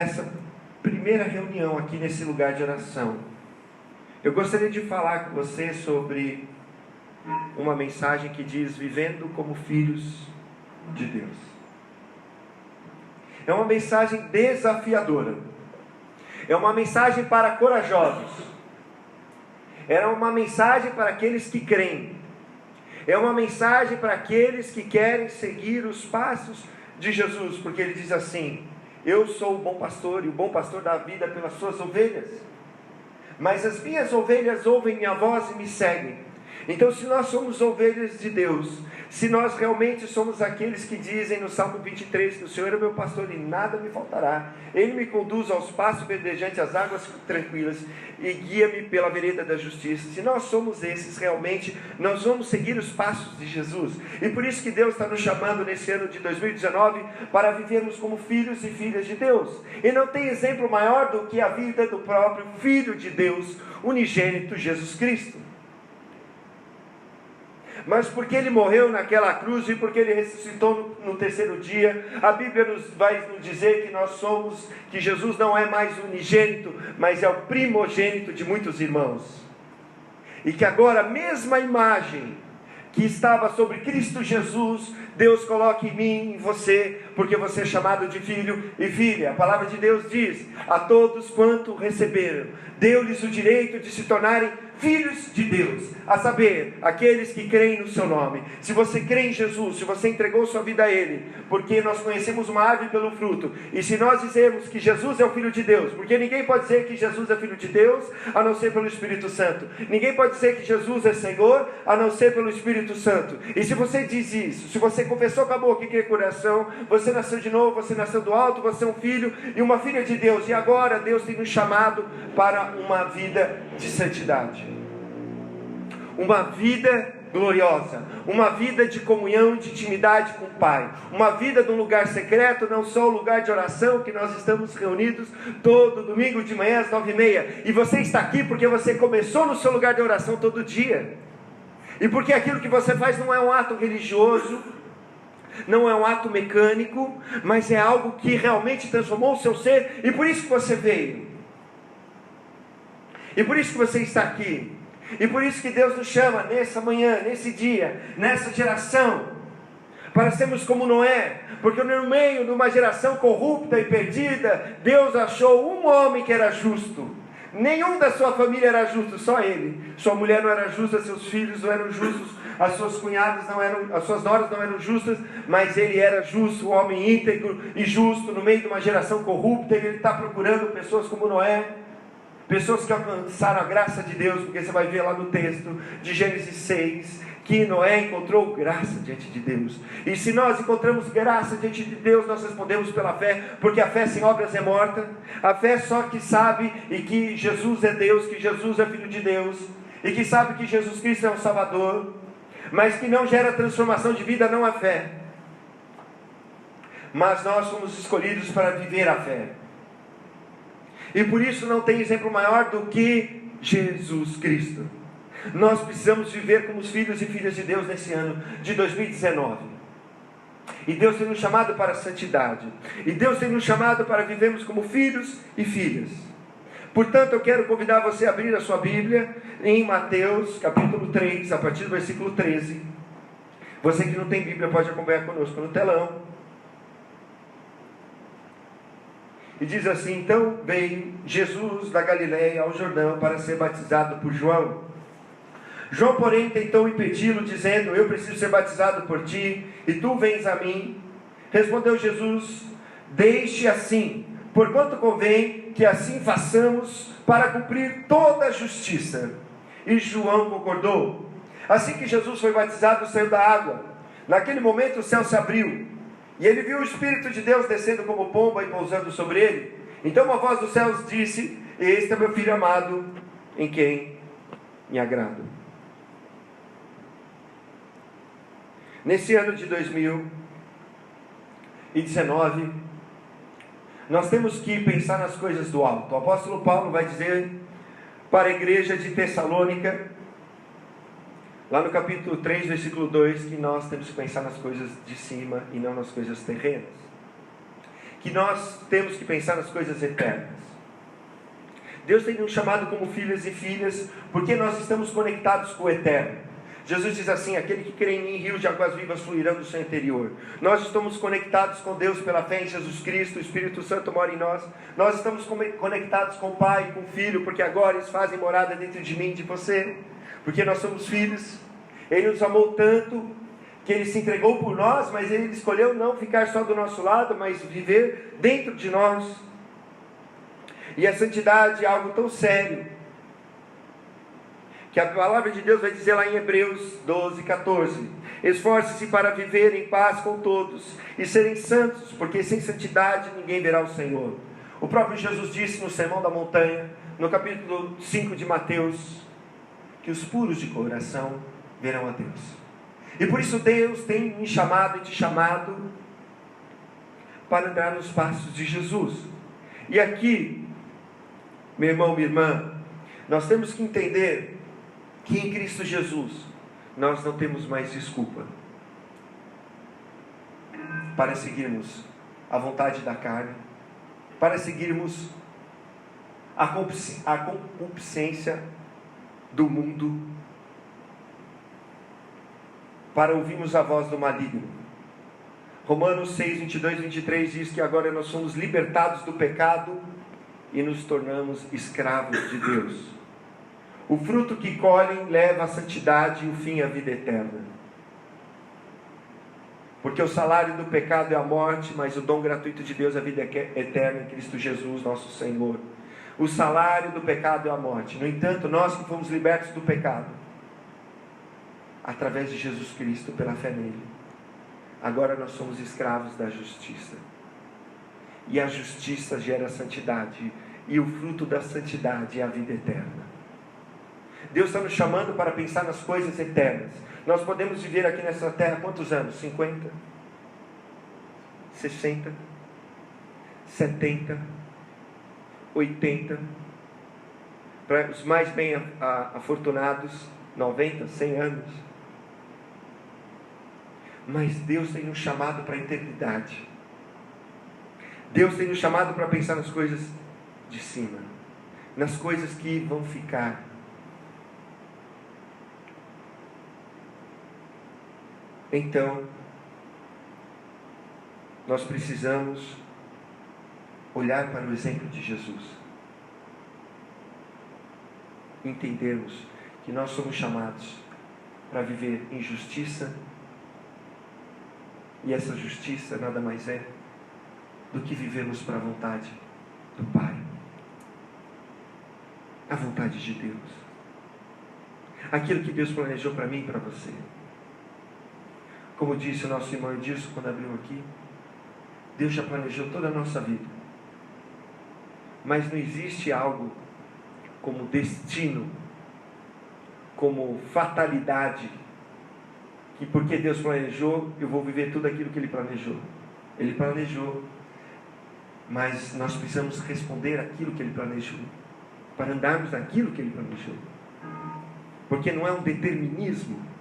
Essa primeira reunião aqui nesse lugar de oração, eu gostaria de falar com você sobre uma mensagem que diz: vivendo como filhos de Deus. É uma mensagem desafiadora, é uma mensagem para corajosos, é uma mensagem para aqueles que creem, é uma mensagem para aqueles que querem seguir os passos de Jesus, porque ele diz assim: eu sou o bom pastor, e o bom pastor dá a vida pelas suas ovelhas, mas as minhas ovelhas ouvem minha voz e me seguem. Então, se nós somos ovelhas de Deus, se nós realmente somos aqueles que dizem no Salmo 23, que o Senhor é meu pastor e nada me faltará, Ele me conduz aos pastos verdejantes, às águas tranquilas, e guia-me pela vereda da justiça. Se nós somos esses realmente, nós vamos seguir os passos de Jesus. E por isso que Deus está nos chamando nesse ano de 2019, para vivermos como filhos e filhas de Deus. E não tem exemplo maior do que a vida do próprio Filho de Deus, unigênito Jesus Cristo. Mas porque Ele morreu naquela cruz e porque Ele ressuscitou no terceiro dia, a Bíblia vai nos dizer que Jesus não é mais unigênito, mas é o primogênito de muitos irmãos. E que agora a mesma imagem que estava sobre Cristo Jesus, Deus coloca em mim e em você, porque você é chamado de filho e filha. A palavra de Deus diz: a todos quanto receberam, deu-lhes o direito de se tornarem filhos de Deus, a saber, aqueles que creem no seu nome. Se você crê em Jesus, se você entregou sua vida a Ele, porque nós conhecemos uma árvore pelo fruto, e se nós dizermos que Jesus é o Filho de Deus, porque ninguém pode dizer que Jesus é Filho de Deus, a não ser pelo Espírito Santo, ninguém pode dizer que Jesus é Senhor, a não ser pelo Espírito Santo. E se você diz isso, se você confessou com a boca e crê com o coração, você nasceu de novo, você nasceu do alto, você é um filho e uma filha de Deus, e agora Deus tem nos chamado para uma vida de santidade, uma vida gloriosa, uma vida de comunhão, de intimidade com o Pai, uma vida de um lugar secreto, não só o lugar de oração que nós estamos reunidos todo domingo de manhã às 9h30, e você está aqui porque você começou no seu lugar de oração todo dia, e porque aquilo que você faz não é um ato religioso, não é um ato mecânico, mas é algo que realmente transformou o seu ser, e por isso que você veio, e por isso que você está aqui. E por isso que Deus nos chama nessa manhã, nesse dia, nessa geração, para sermos como Noé, porque no meio de uma geração corrupta e perdida, Deus achou um homem que era justo. Nenhum da sua família era justo, só ele. Sua mulher não era justa, seus filhos não eram justos, as suas cunhadas não eram, as suas noras não eram justas, mas ele era justo, um homem íntegro e justo, no meio de uma geração corrupta. Ele está procurando pessoas como Noé, pessoas que alcançaram a graça de Deus, porque você vai ver lá no texto de Gênesis 6, que Noé encontrou graça diante de Deus. E se nós encontramos graça diante de Deus, nós respondemos pela fé, porque a fé sem obras é morta. A fé só que sabe e que Jesus é Deus, que Jesus é Filho de Deus, e que sabe que Jesus Cristo é o Salvador, mas que não gera transformação de vida, não é fé. Mas nós fomos escolhidos para viver a fé. E por isso não tem exemplo maior do que Jesus Cristo. Nós precisamos viver como os filhos e filhas de Deus nesse ano de 2019. E Deus tem nos chamado para a santidade. E Deus tem nos chamado para vivermos como filhos e filhas. Portanto, eu quero convidar você a abrir a sua Bíblia em Mateus capítulo 3, a partir do versículo 13. Você que não tem Bíblia pode acompanhar conosco no telão. E diz assim: então veio Jesus da Galileia ao Jordão para ser batizado por João. João, porém, tentou impedi-lo, dizendo: eu preciso ser batizado por ti, e tu vens a mim. Respondeu Jesus: deixe assim, porquanto convém que assim façamos para cumprir toda a justiça. E João concordou. Assim que Jesus foi batizado, saiu da água. Naquele momento o céu se abriu, e ele viu o Espírito de Deus descendo como pomba e pousando sobre ele. Então uma voz dos céus disse: este é meu Filho amado, em quem me agrado. Nesse ano de 2019, nós temos que pensar nas coisas do alto. O apóstolo Paulo vai dizer para a igreja de Tessalônica, lá no capítulo 3, versículo 2, que nós temos que pensar nas coisas de cima e não nas coisas terrenas. que nós temos que pensar nas coisas eternas. Deus tem nos chamado como filhos e filhas, porque nós estamos conectados com o eterno. Jesus diz assim: aquele que crê em mim, rios de águas vivas fluirão do seu interior. Nós estamos conectados com Deus pela fé em Jesus Cristo, o Espírito Santo mora em nós. Nós estamos conectados com o Pai, com o Filho, porque agora eles fazem morada dentro de mim e de você, porque nós somos filhos. Ele nos amou tanto, que Ele se entregou por nós, mas Ele escolheu não ficar só do nosso lado, mas viver dentro de nós. E a santidade é algo tão sério, que a palavra de Deus vai dizer lá em Hebreus 12:14: esforce-se para viver em paz com todos e serem santos, porque sem santidade ninguém verá o Senhor. O próprio Jesus disse no Sermão da Montanha, no capítulo 5 de Mateus, que os puros de coração verão a Deus. E por isso Deus tem me chamado e te chamado para andar nos passos de Jesus. E aqui, meu irmão, minha irmã, nós temos que entender que em Cristo Jesus nós não temos mais desculpa para seguirmos a vontade da carne, para seguirmos a concupiscência do mundo, para ouvirmos a voz do maligno. Romanos 6, 22 e 23 diz que agora nós somos libertados do pecado e nos tornamos escravos de Deus. O fruto que colhem leva à santidade e o fim à vida eterna. Porque o salário do pecado é a morte, mas o dom gratuito de Deus é a vida eterna em Cristo Jesus, nosso Senhor. O salário do pecado é a morte. No entanto, nós que fomos libertos do pecado, através de Jesus Cristo, pela fé nele, agora nós somos escravos da justiça. E a justiça gera santidade, e o fruto da santidade é a vida eterna. Deus está nos chamando para pensar nas coisas eternas. Nós podemos viver aqui nessa terra quantos anos? 50? 60? 70? 80? Para os mais bem afortunados, 90, 100 anos. Mas Deus tem nos chamado para a eternidade. Deus tem nos chamado para pensar nas coisas de cima, nas coisas que vão ficar. Então, nós precisamos olhar para o exemplo de Jesus, entendermos que nós somos chamados para viver em justiça, e essa justiça nada mais é do que vivermos para a vontade do Pai, a vontade de Deus, aquilo que Deus planejou para mim e para você. Como disse o nosso irmão Edilson quando abriu aqui, Deus já planejou toda a nossa vida, mas não existe algo como destino, como fatalidade, que porque Deus planejou, eu vou viver tudo aquilo que Ele planejou. Ele planejou, mas nós precisamos responder aquilo que Ele planejou, para andarmos naquilo que Ele planejou, porque não é um determinismo.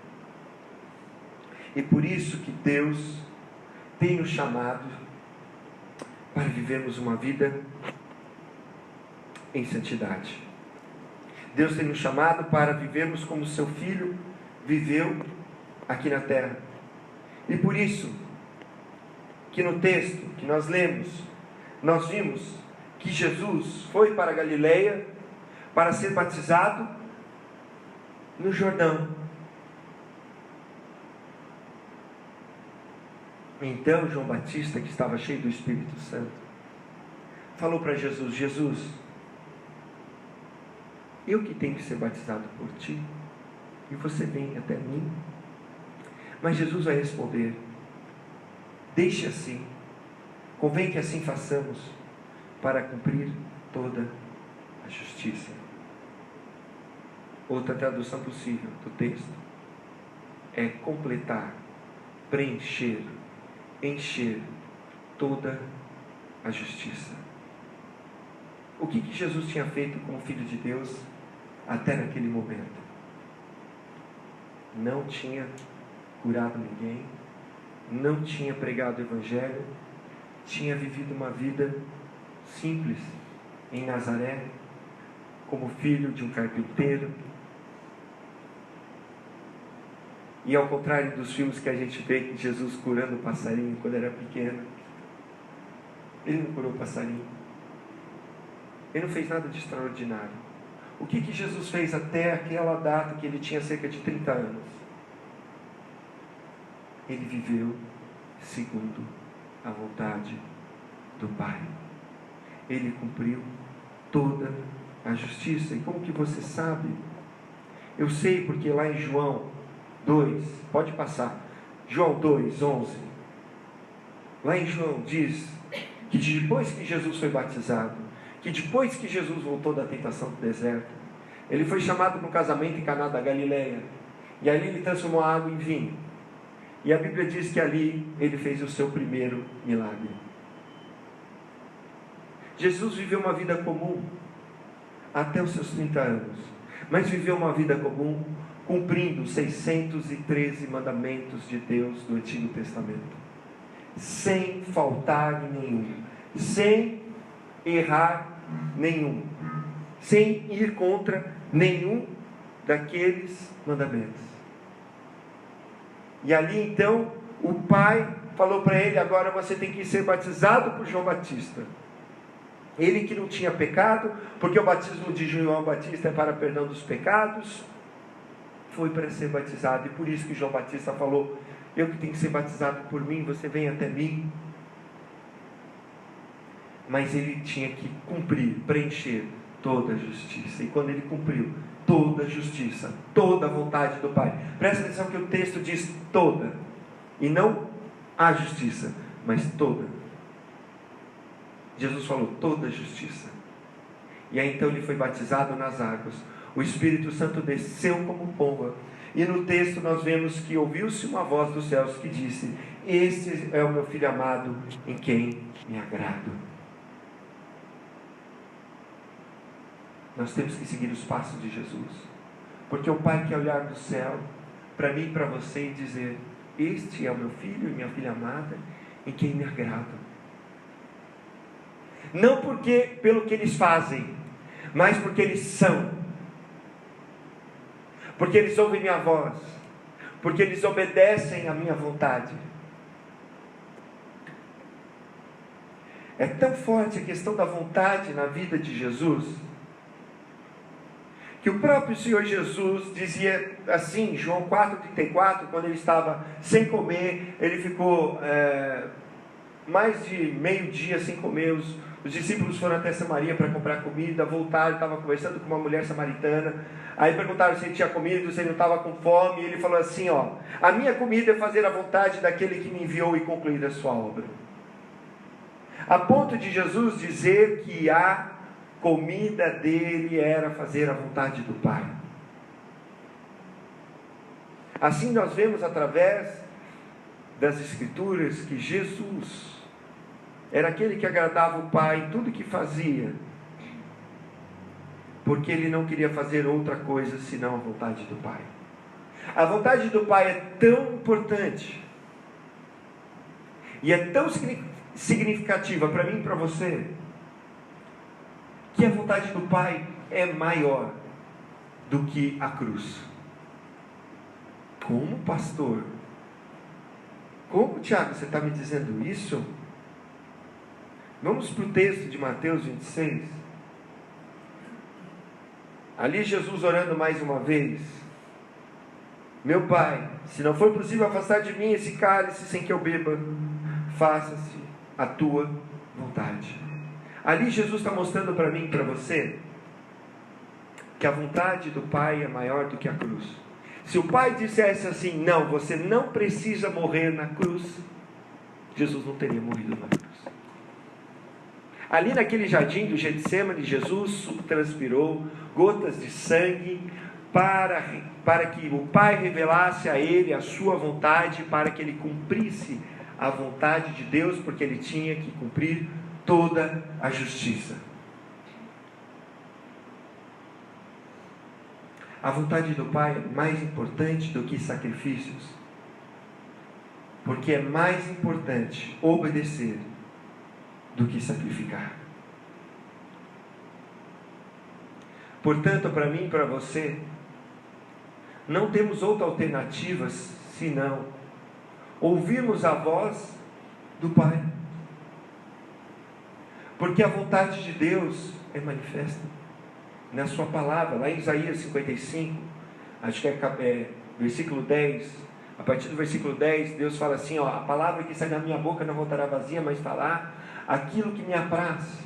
E por isso que Deus tem nos chamado para vivermos uma vida em santidade. Deus tem nos chamado para vivermos como seu Filho viveu aqui na terra. E por isso que no texto que nós lemos, nós vimos que Jesus foi para a Galileia para ser batizado no Jordão. Então João Batista, que estava cheio do Espírito Santo, falou para Jesus: Jesus, eu que tenho que ser batizado por ti, e você vem até mim? Mas Jesus vai responder: deixe assim, convém que assim façamos, para cumprir toda a justiça. Outra tradução possível do texto é completar, preencher, encher toda a justiça. O que Jesus tinha feito como Filho de Deus até naquele momento? Não tinha curado ninguém, não tinha pregado o Evangelho, tinha vivido uma vida simples em Nazaré, como filho de um carpinteiro. E ao contrário dos filmes que a gente vê de Jesus curando o passarinho quando era pequeno, ele não curou o passarinho. Ele não fez nada de extraordinário. O que Jesus fez até aquela data que ele tinha cerca de 30 anos? Ele viveu segundo a vontade do Pai. Ele cumpriu toda a justiça. E como que você sabe? Eu sei porque lá em João 2, pode passar, João 2, 11, lá em João diz que depois que Jesus foi batizado, que depois que Jesus voltou da tentação do deserto, ele foi chamado para um casamento em Caná da Galileia, e ali ele transformou a água em vinho, e a Bíblia diz que ali ele fez o seu primeiro milagre. Jesus viveu uma vida comum até os seus 30 anos, mas viveu uma vida comum cumprindo os 613 mandamentos de Deus do Antigo Testamento, sem faltar em nenhum, sem errar nenhum, sem ir contra nenhum daqueles mandamentos. E ali então o pai falou para ele: agora você tem que ser batizado por João Batista. Ele que não tinha pecado, porque o batismo de João Batista é para perdão dos pecados, foi para ser batizado. E por isso que João Batista falou: eu que tenho que ser batizado por mim, você vem até mim. Mas ele tinha que cumprir, preencher toda a justiça. E quando ele cumpriu toda a justiça, toda a vontade do Pai, presta atenção que o texto diz toda, e não a justiça, mas toda. Jesus falou toda a justiça. E aí então ele foi batizado nas águas. O Espírito Santo desceu como pomba. E no texto nós vemos que ouviu-se uma voz dos céus que disse: este é o meu Filho amado, em quem me agrado. Nós temos que seguir os passos de Jesus, porque o Pai quer olhar do céu para mim e para você e dizer: este é o meu Filho e minha filha amada, em quem me agrado. Não porque pelo que eles fazem, mas porque eles são, porque eles ouvem minha voz, porque eles obedecem à minha vontade. É tão forte a questão da vontade na vida de Jesus, que o próprio Senhor Jesus dizia assim, João 4,34, quando ele estava sem comer, ele ficou mais de meio dia sem comer. Os discípulos foram até Samaria para comprar comida, voltaram, estava conversando com uma mulher samaritana, aí perguntaram se ele tinha comido, se ele não estava com fome, e ele falou assim: a minha comida é fazer a vontade daquele que me enviou e concluir a sua obra. A ponto de Jesus dizer que a comida dele era fazer a vontade do Pai. Assim nós vemos através das Escrituras que Jesus era aquele que agradava o Pai em tudo que fazia, porque ele não queria fazer outra coisa senão a vontade do Pai. A vontade do Pai é tão importante e é tão significativa para mim e para você, que a vontade do Pai é maior do que a cruz. Como, pastor? Como, Tiago, você está me dizendo isso? Vamos para o texto de Mateus 26. Ali Jesus orando mais uma vez: meu Pai, se não for possível afastar de mim esse cálice sem que eu beba, faça-se a tua vontade. Ali Jesus está mostrando para mim e para você que a vontade do Pai é maior do que a cruz. Se o Pai dissesse assim: não, você não precisa morrer na cruz, Jesus não teria morrido na cruz. Ali naquele jardim do Getsemane, Jesus transpirou gotas de sangue para que o Pai revelasse a ele a sua vontade, para que ele cumprisse a vontade de Deus, porque ele tinha que cumprir toda a justiça. A vontade do Pai é mais importante do que sacrifícios, porque é mais importante obedecer do que sacrificar. Portanto, para mim e para você, não temos outra alternativa senão ouvirmos a voz do Pai. Porque a vontade de Deus é manifesta na sua palavra, lá em Isaías 55, acho que é versículo 10, a partir do versículo 10, Deus fala assim, a palavra que sai da minha boca não voltará vazia, mas falar aquilo que me apraz.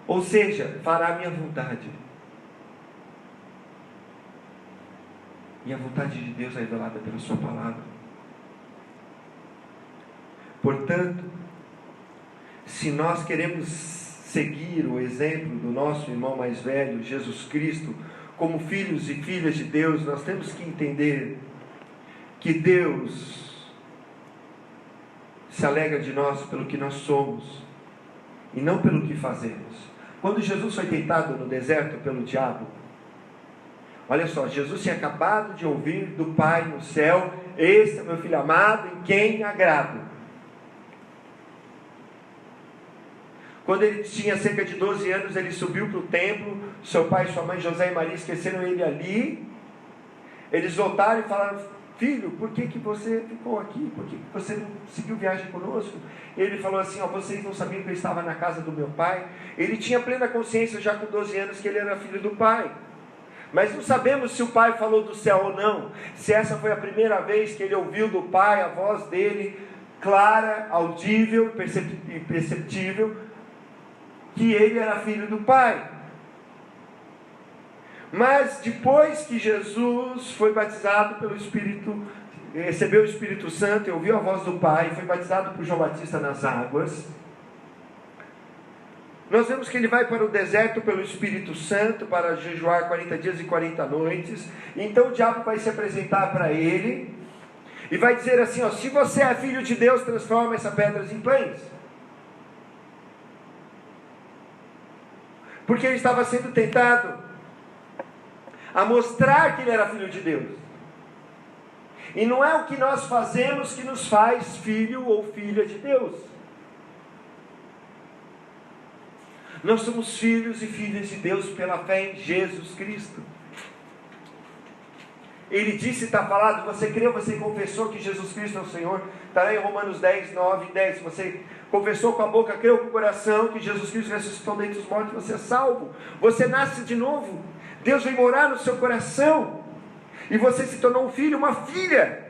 Ou seja, fará a minha vontade. E a vontade de Deus é revelada pela sua palavra. Portanto, se nós queremos seguir o exemplo do nosso irmão mais velho, Jesus Cristo, como filhos e filhas de Deus, nós temos que entender que Deus se alegra de nós pelo que nós somos e não pelo que fazemos. Quando Jesus foi tentado no deserto pelo diabo, olha só, Jesus tinha acabado de ouvir do Pai no céu: "Este é meu filho amado, em quem agrado." Quando ele tinha cerca de 12 anos, ele subiu para o templo. Seu pai, sua mãe, José e Maria, esqueceram ele ali. Eles voltaram e falaram: "Filho, por que você ficou aqui? Por que você não seguiu viagem conosco?" Ele falou assim: "Vocês não sabiam que eu estava na casa do meu pai?" Ele tinha plena consciência, já com 12 anos, que ele era filho do pai. Mas não sabemos se o pai falou do céu ou não, se essa foi a primeira vez que ele ouviu do pai a voz dele, clara, audível e perceptível, que ele era filho do pai. Mas depois que Jesus foi batizado pelo Espírito, recebeu o Espírito Santo e ouviu a voz do Pai, foi batizado por João Batista nas águas, nós vemos que ele vai para o deserto pelo Espírito Santo para jejuar 40 dias e 40 noites. Então o diabo vai se apresentar para ele e vai dizer assim: "Se você é filho de Deus, transforma essas pedras em pães." Porque ele estava sendo tentado a mostrar que ele era filho de Deus. E não é o que nós fazemos que nos faz filho ou filha de Deus. Nós somos filhos e filhas de Deus pela fé em Jesus Cristo. Ele disse, está falado: "Você creu, você confessou que Jesus Cristo é o Senhor." Está lá em Romanos 10, 9 e 10. Você confessou com a boca, creu com o coração que Jesus Cristo ressuscitou dentre os mortos, você é salvo. Você nasce de novo. Deus vem morar no seu coração. E você se tornou um filho, uma filha.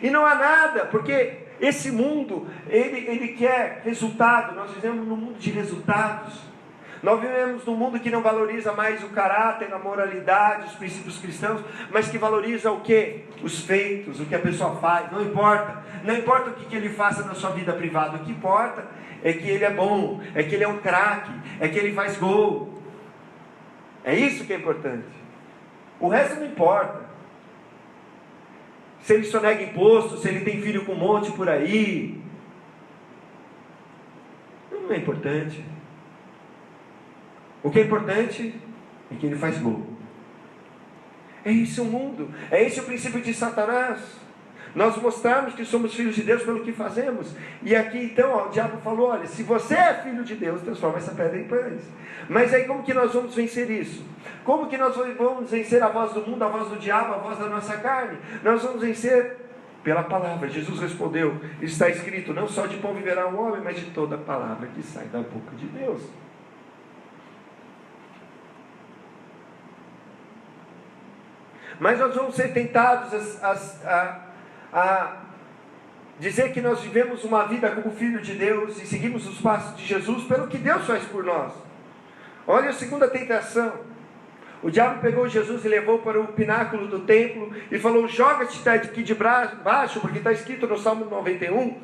E não há nada, porque esse mundo, ele quer resultado. Nós vivemos num mundo de resultados. Nós vivemos num mundo que não valoriza mais o caráter, a moralidade, os princípios cristãos, mas que valoriza o quê? Os feitos, o que a pessoa faz. Não importa. Não importa o que ele faça na sua vida privada. O que importa é que ele é bom, é que ele é um craque, é que ele faz gol. É isso que é importante. O resto não importa. Se ele sonega imposto, se ele tem filho com um monte por aí, não é importante. O que é importante é que ele faz gol. É esse o mundo. É esse o princípio de Satanás. Nós mostramos que somos filhos de Deus pelo que fazemos. E aqui então o diabo falou: "Olha, se você é filho de Deus, transforma essa pedra em pães." Mas aí como que nós vamos vencer isso? Como que nós vamos vencer a voz do mundo, a voz do diabo, a voz da nossa carne? Nós vamos vencer pela palavra. Jesus respondeu: "Está escrito, não só de pão viverá o homem, mas de toda palavra que sai da boca de Deus." Mas nós vamos ser tentados a dizer que nós vivemos uma vida como filho de Deus e seguimos os passos de Jesus pelo que Deus faz por nós. Olha a segunda tentação. O diabo pegou Jesus e levou para o pináculo do templo e falou: "Joga-te aqui de baixo, porque está escrito no Salmo 91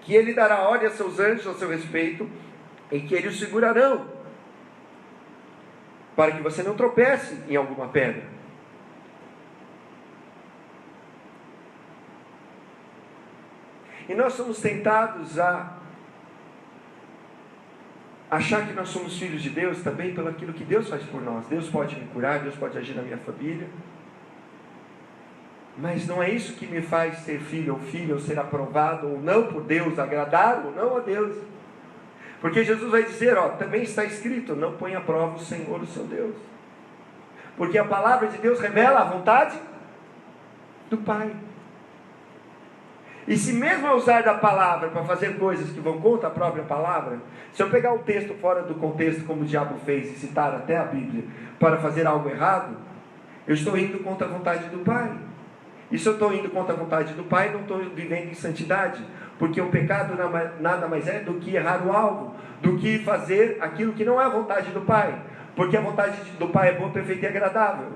que ele dará ordem a seus anjos a seu respeito e que eles o segurarão, para que você não tropece em alguma pedra." E nós somos tentados a achar que nós somos filhos de Deus também pelo aquilo que Deus faz por nós. Deus pode me curar, Deus pode agir na minha família. Mas não é isso que me faz ser filho ou filha, ou ser aprovado ou não por Deus, agradar ou não a Deus. Porque Jesus vai dizer, também está escrito, não põe à prova o Senhor, o seu Deus. Porque a palavra de Deus revela a vontade do Pai. E se mesmo eu usar da palavra para fazer coisas que vão contra a própria palavra, se eu pegar o texto fora do contexto, como o diabo fez, e citar até a Bíblia, para fazer algo errado, eu estou indo contra a vontade do Pai. E se eu estou indo contra a vontade do Pai, não estou vivendo em santidade. Porque o pecado nada mais é do que errar o alvo, do que fazer aquilo que não é a vontade do Pai. Porque a vontade do Pai é boa, perfeita e agradável.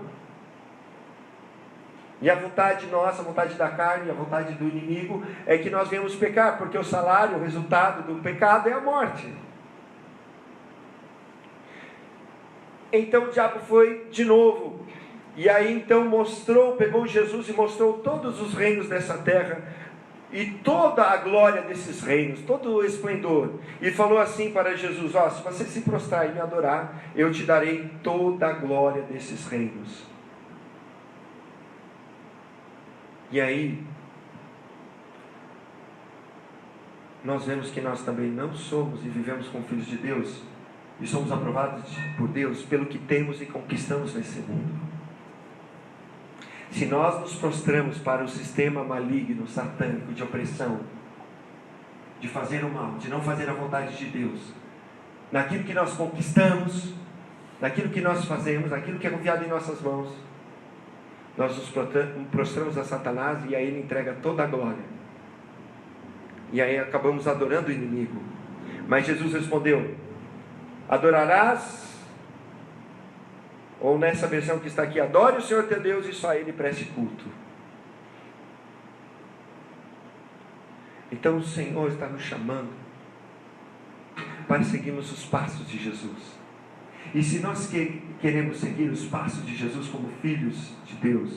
E a vontade nossa, a vontade da carne, a vontade do inimigo, é que nós venhamos pecar, porque o salário, o resultado do pecado é a morte. Então o diabo foi de novo, e aí então pegou Jesus e mostrou todos os reinos dessa terra, e toda a glória desses reinos, todo o esplendor, e falou assim para Jesus, se você se prostrar e me adorar, eu te darei toda a glória desses reinos. E aí, nós vemos que nós também não somos e vivemos como filhos de Deus, e somos aprovados por Deus pelo que temos e conquistamos nesse mundo. Se nós nos prostramos para o sistema maligno, satânico, de opressão, de fazer o mal, de não fazer a vontade de Deus, naquilo que nós conquistamos, naquilo que nós fazemos, naquilo que é confiado em nossas mãos, nós nos prostramos a Satanás e a ele entrega toda a glória. E aí acabamos adorando o inimigo. Mas Jesus respondeu: adorarás, ou nessa versão que está aqui, adore o Senhor teu Deus e só a Ele preste culto. Então o Senhor está nos chamando para seguirmos os passos de Jesus. E se nós queremos seguir os passos de Jesus como filhos de Deus,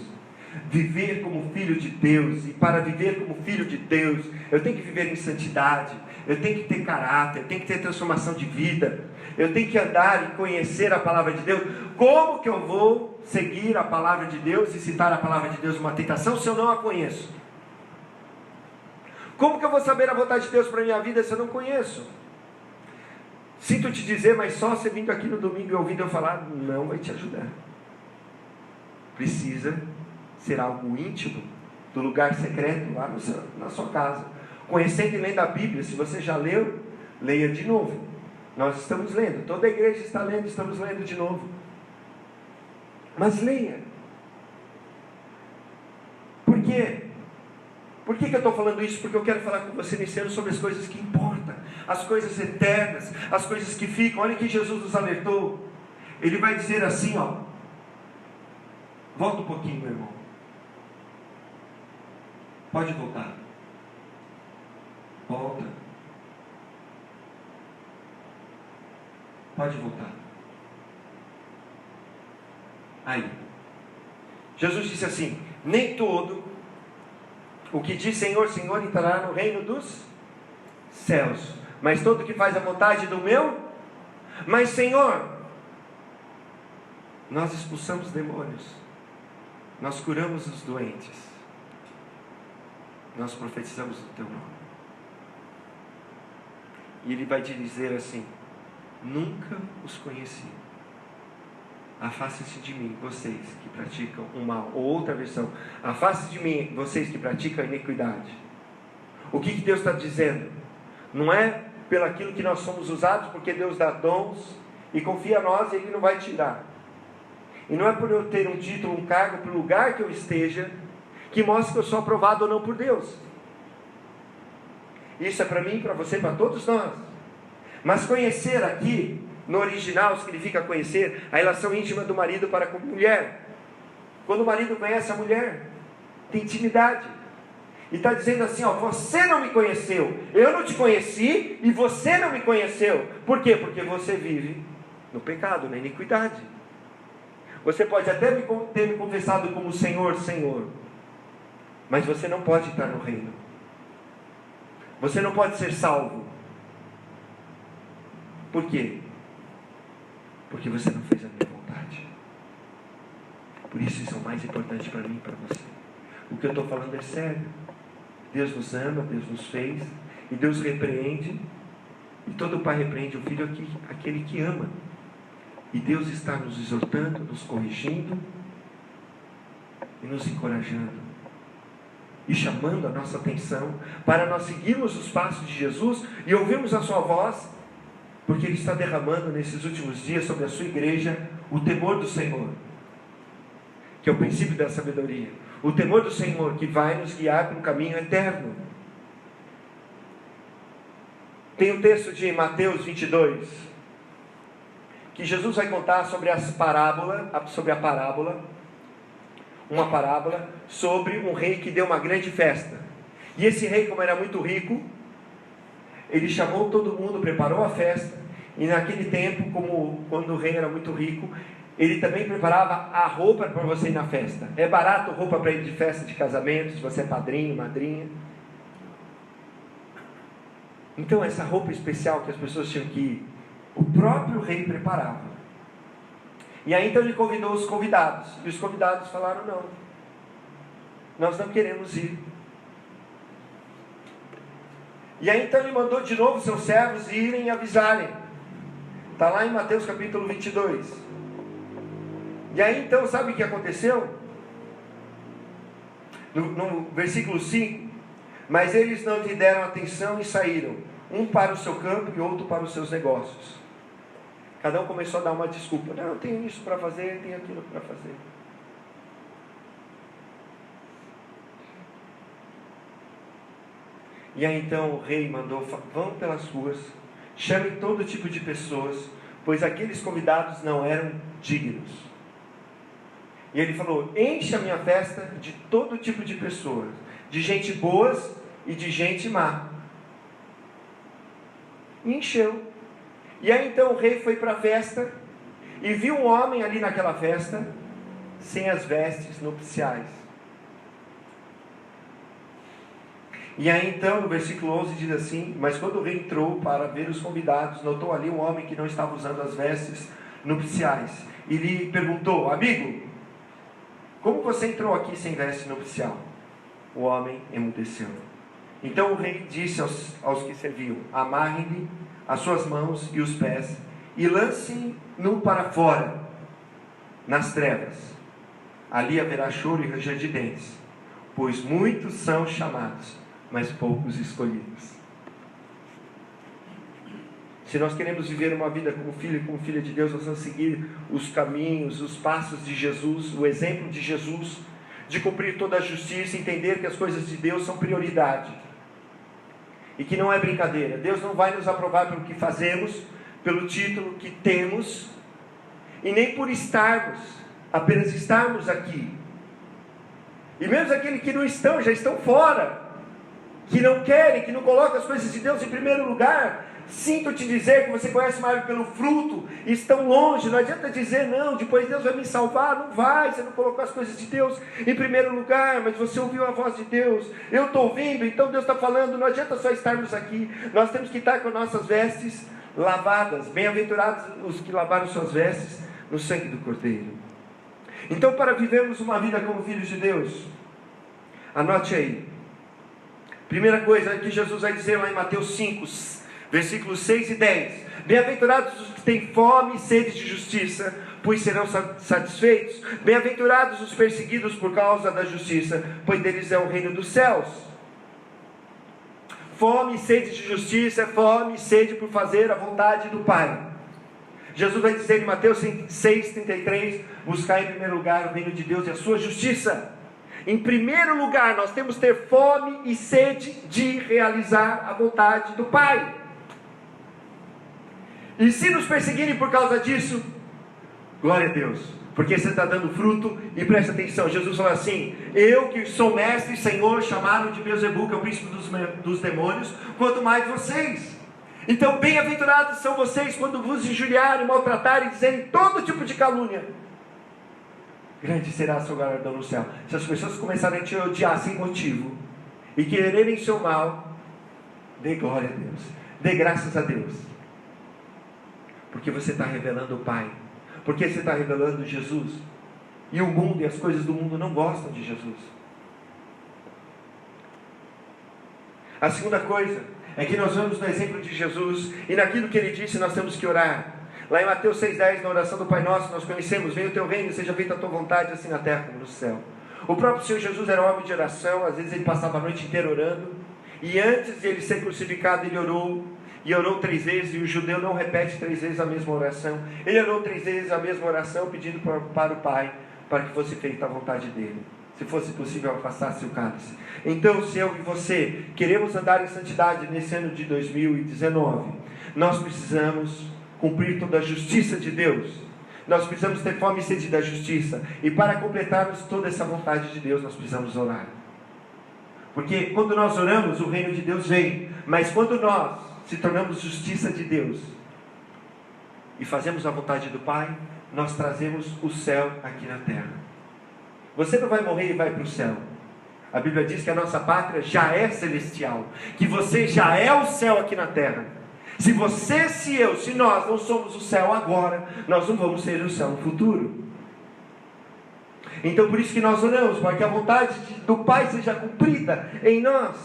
viver como filho de Deus, e para viver como filho de Deus, eu tenho que viver em santidade, eu tenho que ter caráter, eu tenho que ter transformação de vida, eu tenho que andar e conhecer a palavra de Deus. Como que eu vou seguir a palavra de Deus e citar a palavra de Deus numa tentação se eu não a conheço? Como que eu vou saber a vontade de Deus para a minha vida se eu não conheço? Sinto te dizer, mas só você vindo aqui no domingo e ouvindo eu falar, não vai te ajudar. Precisa ser algo íntimo, do lugar secreto, lá na sua casa. Conhecendo e lendo a Bíblia, se você já leu, leia de novo. Nós estamos lendo, toda a igreja está lendo, estamos lendo de novo. Mas leia. Por quê? Por que eu estou falando isso? Porque eu quero falar com você nesse ano sobre as coisas que importam, as coisas eternas, as coisas que ficam. Olha que Jesus nos alertou. Ele vai dizer assim, volta um pouquinho, meu irmão. Pode voltar. Volta. Pode voltar. Aí. Jesus disse assim: nem todo o que diz Senhor, Senhor entrará no reino dos céus, mas todo que faz a vontade do meu. Mas Senhor, nós expulsamos demônios, nós curamos os doentes, nós profetizamos o teu nome. E Ele vai te dizer assim: nunca os conheci. Afaste-se de mim, vocês que praticam o mal. Ou outra versão: afaste de mim, vocês que praticam a iniquidade. O que Deus está dizendo? Não é pelo aquilo que nós somos usados, porque Deus dá dons e confia a nós e Ele não vai tirar. E não é por eu ter um título, um cargo, pelo lugar que eu esteja, que mostra que eu sou aprovado ou não por Deus. Isso é para mim, para você, para todos nós. Mas conhecer aqui, no original, significa conhecer a relação íntima do marido para com a mulher. Quando o marido conhece a mulher, tem intimidade. E está dizendo assim, você não me conheceu, eu não te conheci e você não me conheceu. Por quê? Porque você vive no pecado, na iniquidade. Você pode até ter me confessado como Senhor, Senhor, mas você não pode estar no reino. Você não pode ser salvo. Por quê? Porque você não fez a minha vontade. Por isso é o mais importante para mim e para você. O que eu estou falando é sério. Deus nos ama, Deus nos fez, e Deus repreende, e todo pai repreende o filho aquele que ama. E Deus está nos exortando, nos corrigindo e nos encorajando e chamando a nossa atenção para nós seguirmos os passos de Jesus e ouvirmos a sua voz, porque Ele está derramando nesses últimos dias sobre a sua igreja o temor do Senhor, que é o princípio da sabedoria. O temor do Senhor que vai nos guiar para um caminho eterno. Tem um texto de Mateus 22, que Jesus vai contar sobre a parábola, uma parábola sobre um rei que deu uma grande festa. E esse rei, como era muito rico, ele chamou todo mundo, preparou a festa, e naquele tempo, como quando o rei era muito rico, ele também preparava a roupa para você ir na festa. É barato roupa para ir de festa de casamento, se você é padrinho, madrinha. Então essa roupa especial que as pessoas tinham que ir, o próprio rei preparava. E aí então ele convidou os convidados, e os convidados falaram: não, nós não queremos ir. E aí então ele mandou de novo seus servos irem e avisarem. Está lá em Mateus capítulo 22. E aí então, sabe o que aconteceu? No versículo 5: mas eles não lhe deram atenção e saíram, um para o seu campo e outro para os seus negócios. Cada um começou a dar uma desculpa: não, eu tenho isso para fazer, tenho aquilo para fazer. E aí então o rei mandou: vão pelas ruas, chamem todo tipo de pessoas, pois aqueles convidados não eram dignos. E ele falou: enche a minha festa de todo tipo de pessoas, de gente boas e de gente má. E encheu. E aí então o rei foi para a festa e viu um homem ali naquela festa sem as vestes nupciais. E aí então no versículo 11 diz assim: mas quando o rei entrou para ver os convidados, notou ali um homem que não estava usando as vestes nupciais, e lhe perguntou: amigo, como você entrou aqui sem veste nupcial? O homem emudeceu. Então o rei disse aos que serviam: amarrem-lhe as suas mãos e os pés e lancem-no para fora, nas trevas. Ali haverá choro e ranger de dentes, pois muitos são chamados, mas poucos escolhidos. Se nós queremos viver uma vida como filho e como filha de Deus, nós vamos seguir os caminhos, os passos de Jesus, o exemplo de Jesus, de cumprir toda a justiça, entender que as coisas de Deus são prioridade, e que não é brincadeira. Deus não vai nos aprovar pelo que fazemos, pelo título que temos, e nem por apenas estarmos aqui. E mesmo aqueles que não estão, já estão fora, que não querem, que não colocam as coisas de Deus em primeiro lugar, sinto te dizer que você conhece uma árvore pelo fruto, e estão longe. Não adianta dizer: não, depois Deus vai me salvar. Não vai, você não colocou as coisas de Deus em primeiro lugar, mas você ouviu a voz de Deus. Eu estou ouvindo, então Deus está falando. Não adianta só estarmos aqui, nós temos que estar com nossas vestes lavadas. Bem-aventurados os que lavaram suas vestes no sangue do Cordeiro. Então, para vivermos uma vida como filhos de Deus, anote aí, primeira coisa que Jesus vai dizer lá em Mateus 5, versículos 6 e 10: bem-aventurados os que têm fome e sede de justiça, pois serão satisfeitos. Bem-aventurados os perseguidos por causa da justiça, pois deles é o reino dos céus. Fome e sede de justiça é fome e sede por fazer a vontade do Pai. Jesus vai dizer em Mateus 6,33: buscar em primeiro lugar o reino de Deus e a sua justiça. Em primeiro lugar, nós temos que ter fome e sede de realizar a vontade do Pai. E se nos perseguirem por causa disso, glória a Deus, porque você está dando fruto. E presta atenção, Jesus falou assim: eu que sou mestre e Senhor, chamado de Beelzebul, que é o príncipe dos demônios, quanto mais vocês. Então bem-aventurados são vocês quando vos injuriarem, maltratarem, dizerem todo tipo de calúnia. Grande será seu galardão no céu. Se as pessoas começarem a te odiar sem motivo e quererem seu mal, dê glória a Deus, dê graças a Deus, porque você está revelando o Pai, porque você está revelando Jesus. E o mundo e as coisas do mundo não gostam de Jesus. A segunda coisa é que nós vamos no exemplo de Jesus, e naquilo que ele disse nós temos que orar. Lá em Mateus 6,10, na oração do Pai Nosso, nós conhecemos: venha o teu reino, seja feita a tua vontade, assim na terra como no céu. O próprio Senhor Jesus era homem de oração, às vezes ele passava a noite inteira orando, e antes de ele ser crucificado, ele orou, e orou 3 vezes, e o judeu não repete 3 vezes a mesma oração. Ele orou 3 vezes a mesma oração, pedindo para o Pai, para que fosse feita a vontade dele. Se fosse possível, afastasse o cálice. Então, se eu e você queremos andar em santidade nesse ano de 2019, nós precisamos cumprir toda a justiça de Deus. Nós precisamos ter fome e sede da justiça. E para completarmos toda essa vontade de Deus, nós precisamos orar. Porque quando nós oramos, o reino de Deus vem. Mas quando nós se tornamos justiça de Deus e fazemos a vontade do Pai, nós trazemos o céu aqui na terra. Você não vai morrer e vai para o céu. A Bíblia diz que a nossa pátria já é celestial, que você já é o céu aqui na terra. Se você, se nós não somos o céu agora, nós não vamos ser o céu no futuro. Então por isso que nós oramos, para que a vontade do Pai seja cumprida em nós,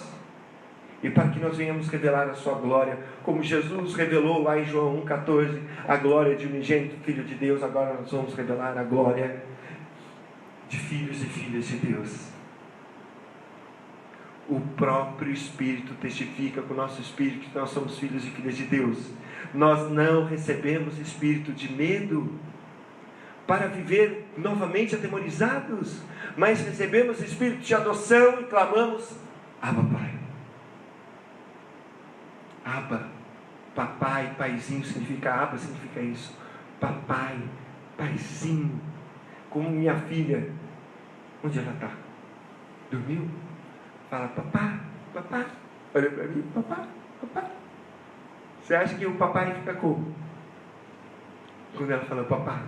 e para que nós venhamos revelar a sua glória, como Jesus revelou lá em João 1,14, a glória de unigênito Filho de Deus. Agora nós vamos revelar a glória de filhos e filhas de Deus. O próprio Espírito testifica com o nosso Espírito que nós somos filhos e filhas de Deus. Nós não recebemos espírito de medo para viver novamente atemorizados, mas recebemos espírito de adoção e clamamos: Abba, Pai. Abba, papai, paizinho significa, Abba significa isso. Papai, paizinho. Como minha filha, onde ela está? Dormiu? Fala: papá, papá. Olha para mim: papá, papá. Você acha que o papai fica como? Quando ela fala papá,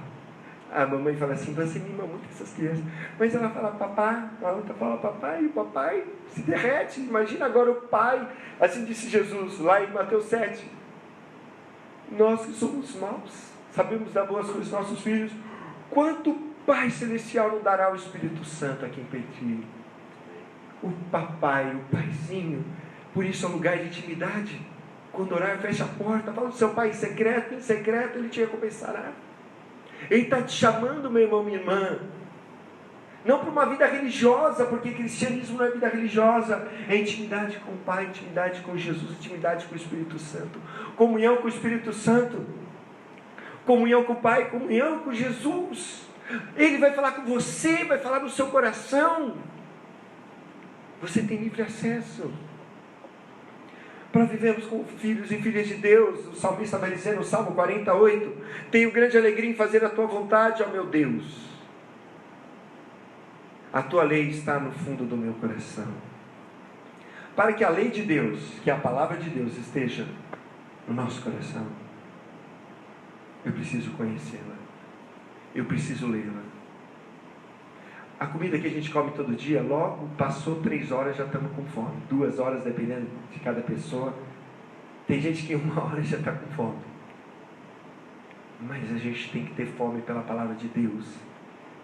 a mamãe fala assim: você mima muito essas crianças. Mas ela fala papá, a outra fala papai, e o papai se derrete. Imagina agora o pai. Assim disse Jesus lá em Mateus 7. Nós que somos maus, sabemos dar boas coisas aos nossos filhos, quanto Pai Celestial não dará o Espírito Santo a quem pedir? O papai, o paizinho. Por isso é um lugar de intimidade. Quando orar, fecha a porta, fala do seu pai em secreto ele te recompensará. Ele está te chamando, meu irmão, minha irmã, não para uma vida religiosa, porque cristianismo não é vida religiosa, é intimidade com o Pai, intimidade com Jesus, intimidade com o Espírito Santo, comunhão com o Espírito Santo, comunhão com o Pai, comunhão com Jesus. Ele vai falar com você, vai falar no seu coração. Você tem livre acesso para vivermos como filhos e filhas de Deus. O salmista vai dizer no Salmo 48: tenho grande alegria em fazer a tua vontade, ó meu Deus. A tua lei está no fundo do meu coração. Para que a lei de Deus, que é a palavra de Deus, esteja no nosso coração, eu preciso conhecê-la, eu preciso lê-la. A comida que a gente come todo dia, logo passou 3 horas, já estamos com fome. 2 horas, dependendo de cada pessoa. Tem gente que 1 hora já está com fome. Mas a gente tem que ter fome pela palavra de Deus.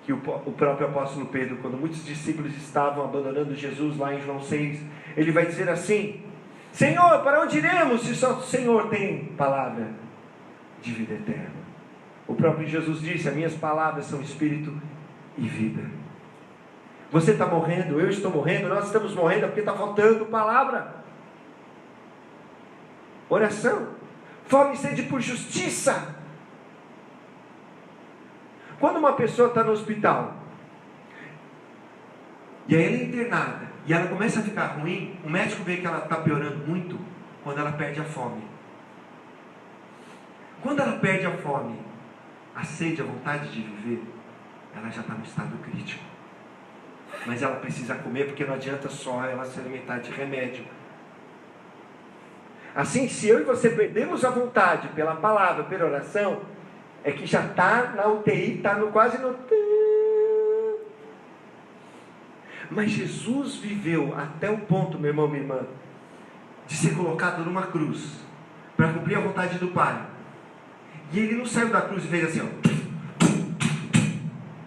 Que o próprio apóstolo Pedro, quando muitos discípulos estavam abandonando Jesus lá em João 6, ele vai dizer assim: Senhor, para onde iremos se só o Senhor tem palavra de vida eterna? O próprio Jesus disse: as minhas palavras são espírito e vida. Você está morrendo, eu estou morrendo, nós estamos morrendo porque está faltando palavra. Oração, fome e sede por justiça. Quando uma pessoa está no hospital e aí ela é internada e ela começa a ficar ruim, o médico vê que ela está piorando muito quando ela perde a fome. Quando ela perde a fome, a sede, a vontade de viver, ela já está no estado crítico. Mas ela precisa comer, porque não adianta só ela se alimentar de remédio. Assim, se eu e você perdemos a vontade pela palavra, pela oração, é que já está na UTI, está quase no... Mas Jesus viveu até o ponto, meu irmão, minha irmã, de ser colocado numa cruz, para cumprir a vontade do Pai. E ele não saiu da cruz e fez assim, ó: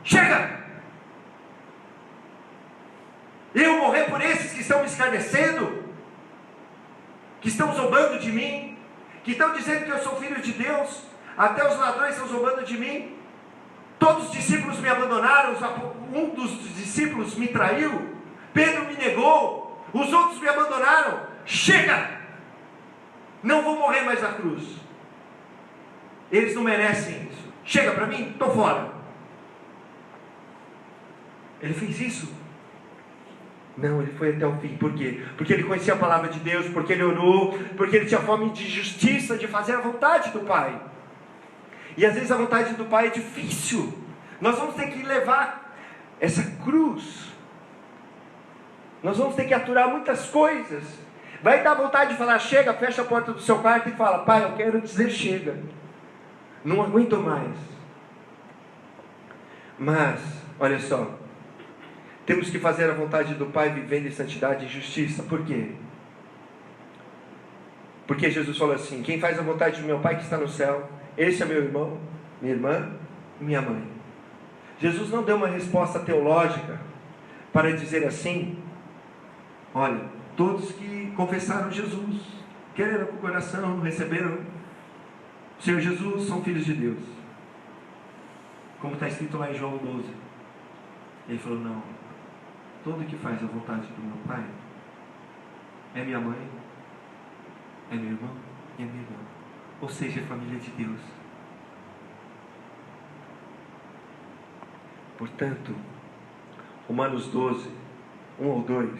chega! Eu morrer por esses que estão me escarnecendo? que estão zombando de mim, que estão dizendo que eu sou filho de Deus, até os ladrões estão zombando de mim, todos os discípulos me abandonaram, um dos discípulos me traiu, Pedro me negou, os outros me abandonaram, chega, não vou morrer mais na cruz, eles não merecem isso, chega para mim, estou fora. Ele fez isso? Não, ele foi até o fim. Por quê? Porque ele conhecia a palavra de Deus, porque ele orou, porque ele tinha fome de justiça, de fazer a vontade do Pai. E às vezes a vontade do Pai é difícil. Nós vamos ter que levar essa cruz. Nós vamos ter que aturar muitas coisas. Vai dar vontade de falar, chega, fecha a porta do seu quarto e fala, Pai, eu quero dizer chega. Não aguento mais. Mas, olha só, temos que fazer a vontade do Pai vivendo em santidade e justiça. Por quê? Porque Jesus falou assim, quem faz a vontade do meu Pai que está no céu, esse é meu irmão, minha irmã e minha mãe. Jesus não deu uma resposta teológica para dizer assim, olha, todos que confessaram Jesus, creram com o coração, receberam o Senhor Jesus, são filhos de Deus. Como está escrito lá em João 12. Ele falou, não, todo que faz a vontade do meu Pai é minha mãe, é meu irmão e é minha irmã. Ou seja, é família de Deus. Portanto, Romanos 12, 1 ou 2,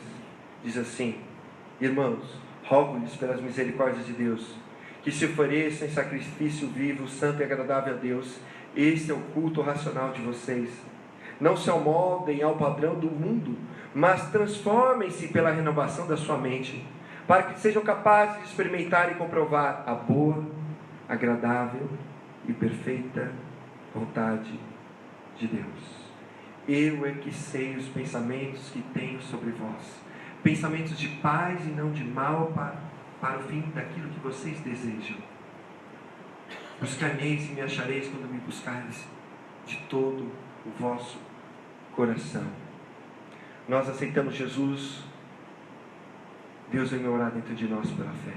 diz assim, irmãos, rogo-lhes pelas misericórdias de Deus, que se ofereçam em sacrifício vivo, santo e agradável a Deus. Este é o culto racional de vocês. Não se amoldem ao padrão do mundo, mas transformem-se pela renovação da sua mente, para que sejam capazes de experimentar e comprovar a boa, agradável e perfeita vontade de Deus. Eu é que sei os pensamentos que tenho sobre vós, pensamentos de paz e não de mal, para o fim daquilo que vocês desejam. Buscar-me-eis e me achareis quando me buscareis de todo o vosso coração. Nós aceitamos Jesus, Deus vem orar dentro de nós pela fé,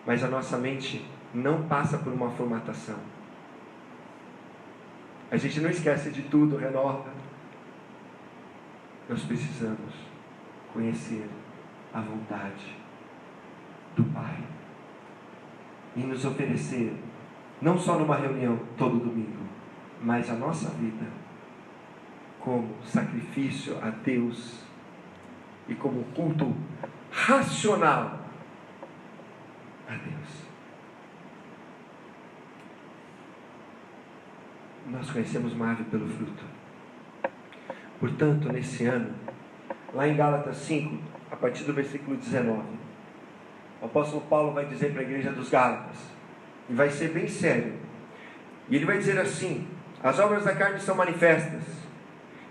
mas a nossa mente não passa por uma formatação. A gente não esquece de tudo, renova. Nós precisamos conhecer a vontade do Pai e nos oferecer, não só numa reunião todo domingo, mas a nossa vida como sacrifício a Deus e como culto racional a Deus. Nós conhecemos uma árvore pelo fruto. Portanto, nesse ano, lá em Gálatas 5, a partir do versículo 19, o apóstolo Paulo vai dizer para a igreja dos Gálatas, e vai ser bem sério, e ele vai dizer assim, as obras da carne são manifestas,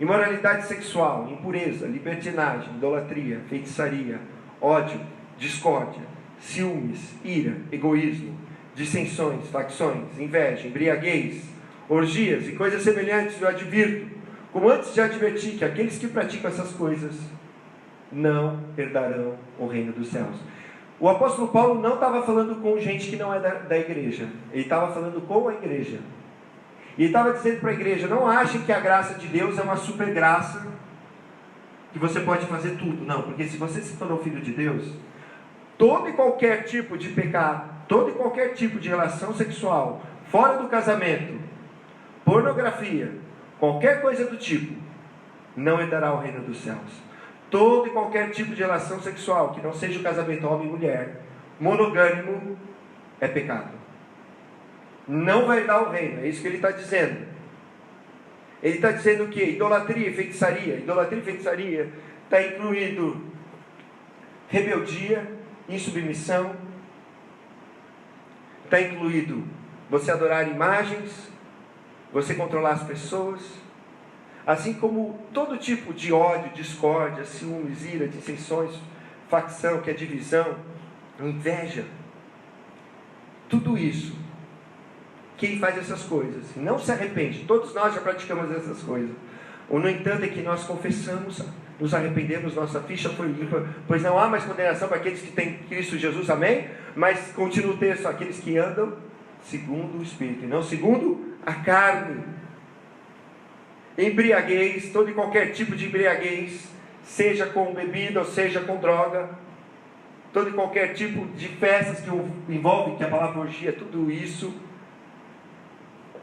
imoralidade sexual, impureza, libertinagem, idolatria, feitiçaria, ódio, discórdia, ciúmes, ira, egoísmo, dissensões, facções, inveja, embriaguez, orgias e coisas semelhantes. Eu advirto, como antes já adverti, que aqueles que praticam essas coisas não herdarão o reino dos céus. O apóstolo Paulo não estava falando com gente que não é da igreja, ele estava falando com a igreja. E ele estava dizendo para a igreja, não achem que a graça de Deus é uma super graça, que você pode fazer tudo. Não, porque se você se tornou filho de Deus, todo e qualquer tipo de pecado, todo e qualquer tipo de relação sexual, fora do casamento, pornografia, qualquer coisa do tipo, não herdará o reino dos céus. Todo e qualquer tipo de relação sexual, que não seja o casamento homem e mulher, monogâmico, é pecado. Não vai dar o reino, é isso que ele está dizendo. Ele está dizendo o que? Idolatria e feitiçaria. Idolatria e feitiçaria está incluído rebeldia, insubmissão, está incluído você adorar imagens, você controlar as pessoas, assim como todo tipo de ódio, discórdia, ciúmes, ira, dissensões, facção, que é divisão, inveja, tudo isso. Quem faz essas coisas não se arrepende. Todos nós já praticamos essas coisas. O no entanto é que nós confessamos nos arrependemos, nossa ficha foi limpa, pois não há mais condenação para aqueles que têm Cristo Jesus, amém? Mas continua o texto, aqueles que andam segundo o Espírito, e não segundo a carne. Embriaguez, todo e qualquer tipo de embriaguez, seja com bebida ou seja com droga, todo e qualquer tipo de festas que envolvem, que a palavra orgia, tudo isso,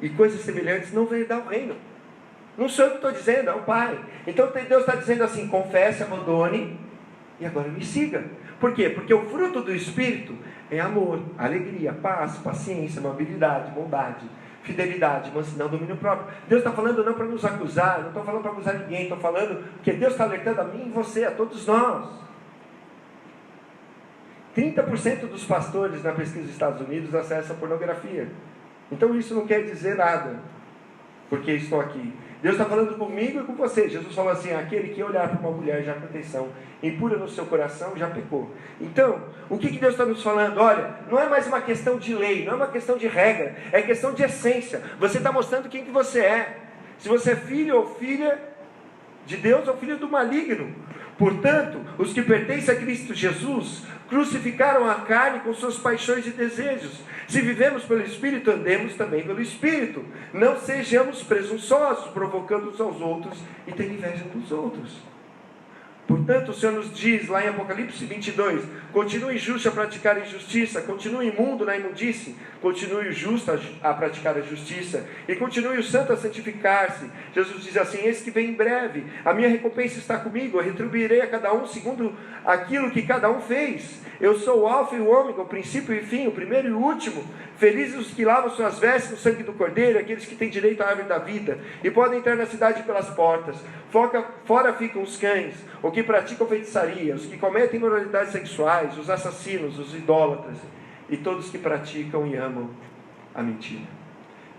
e coisas semelhantes, não vem dar o reino. Não sou eu que estou dizendo, é o Pai. Então Deus está dizendo assim: confesse, abandone, e agora me siga. Por quê? Porque o fruto do Espírito é amor, alegria, paz, paciência, amabilidade, bondade, fidelidade, mansidão, domínio próprio. Deus está falando não para nos acusar, não estou falando para acusar ninguém, estou falando que Deus está alertando a mim e você, a todos nós. 30% dos pastores na pesquisa dos Estados Unidos acessam pornografia. Então isso não quer dizer nada, porque estou aqui. Deus está falando comigo e com você. Jesus falou assim: aquele que olhar para uma mulher já com atenção, impura no seu coração, já pecou. Então, o que Deus está nos falando? Olha, não é mais uma questão de lei, não é uma questão de regra, é questão de essência. Você está mostrando quem que você é. Se você é filho ou filha de Deus ou filho do maligno. Portanto, os que pertencem a Cristo Jesus crucificaram a carne com suas paixões e desejos. Se vivemos pelo Espírito, andemos também pelo Espírito. Não sejamos presunçosos, provocando uns aos outros e tendo inveja dos outros. Portanto, o Senhor nos diz lá em Apocalipse 22, continue justo a praticar a injustiça, continue imundo na imundície, continue o justo a praticar a justiça, e continue o santo a santificar-se. Jesus diz assim: eis que vem em breve, a minha recompensa está comigo, eu retribuirei a cada um segundo aquilo que cada um fez. Eu sou o alfa e o ômega, o princípio e o fim, o primeiro e o último. Felizes os que lavam suas vestes no sangue do Cordeiro, aqueles que têm direito à árvore da vida, e podem entrar na cidade pelas portas. Fora ficam os cães, os que praticam feitiçaria, os que cometem imoralidades sexuais, os assassinos, os idólatras, e todos que praticam e amam a mentira.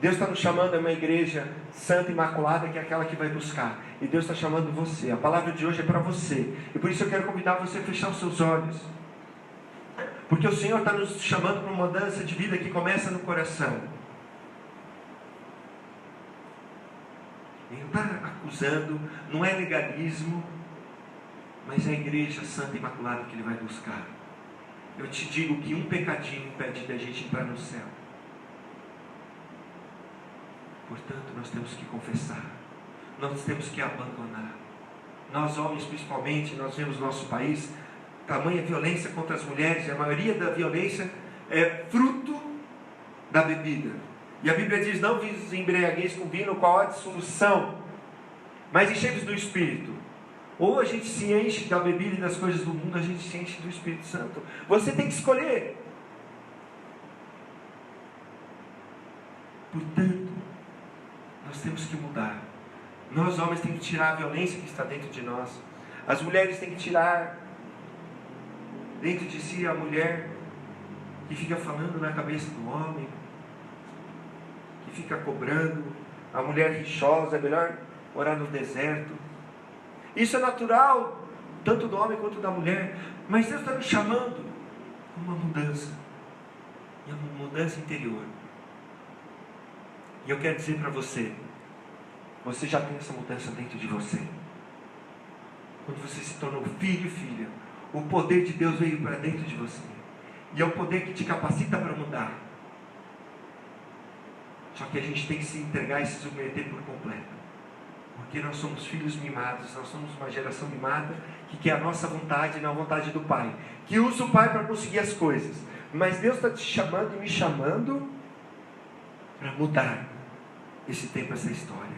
Deus está nos chamando a uma igreja santa e imaculada, que é aquela que vai buscar. E Deus está chamando você. A palavra de hoje é para você. E por isso eu quero convidar você a fechar os seus olhos. Porque o Senhor está nos chamando para uma mudança de vida que começa no coração. Ele não está acusando, não é legalismo, mas é a igreja santa e imaculada que Ele vai buscar. Eu te digo que um pecadinho impede da gente entrar no céu. Portanto, nós temos que confessar, nós temos que abandonar. Nós homens principalmente, nós vemos no nosso país tamanha violência contra as mulheres, e a maioria da violência é fruto da bebida. E a Bíblia diz: não vos embriagueis com vinho, no qual há dissolução, mas enchei-vos do Espírito. Ou a gente se enche da bebida e das coisas do mundo, a gente se enche do Espírito Santo. Você tem que escolher. Portanto, nós temos que mudar. Nós homens temos que tirar a violência que está dentro de nós. As mulheres têm que tirar dentro de si a mulher que fica falando na cabeça do homem, que fica cobrando, a mulher rixosa. É melhor morar no deserto. Isso é natural, tanto do homem quanto da mulher. Mas Deus está nos chamando a uma mudança, e uma mudança interior. E eu quero dizer para você, você já tem essa mudança dentro de você. Quando você se tornou filho e filha, o poder de Deus veio para dentro de você. E é o poder que te capacita para mudar. Só que a gente tem que se entregar e se submeter por completo. Porque nós somos filhos mimados, nós somos uma geração mimada, que quer a nossa vontade e não a vontade do Pai. Que usa o Pai para conseguir as coisas. Mas Deus está te chamando e me chamando para mudar esse tempo, essa história.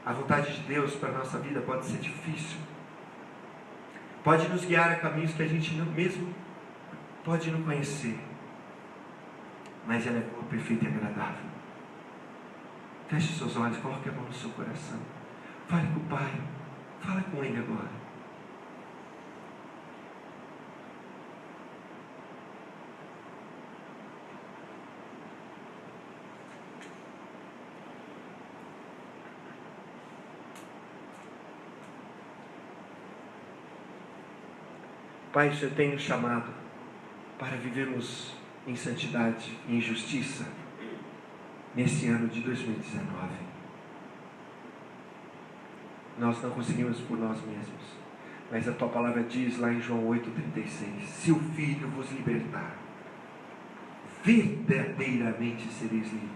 A vontade de Deus para a nossa vida pode ser difícil. Pode nos guiar a caminhos que a gente mesmo pode não conhecer. Mas ela é boa, perfeita e agradável. Feche seus olhos, coloque a mão no seu coração. Fale com o Pai. Fale com Ele agora. Pai, o Senhor tem nos chamado para vivermos em santidade e em justiça nesse ano de 2019. Nós não conseguimos por nós mesmos, mas a tua palavra diz lá em João 8,36: se o Filho vos libertar, verdadeiramente sereis livres.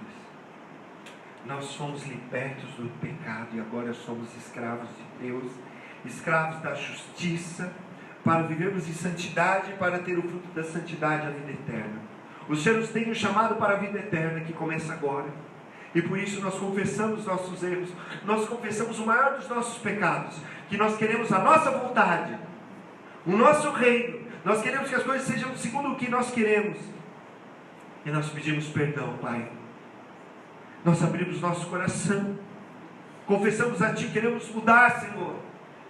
Nós fomos libertos do pecado e agora somos escravos de Deus, escravos da justiça, para vivermos em santidade e para ter o fruto da santidade, a vida eterna. O Senhor nos tem um chamado para a vida eterna que começa agora. E por isso nós confessamos nossos erros, nós confessamos o maior dos nossos pecados, que nós queremos a nossa vontade, o nosso reino, nós queremos que as coisas sejam segundo o que nós queremos. E nós pedimos perdão, Pai. Nós abrimos nosso coração, confessamos a Ti, queremos mudar, Senhor.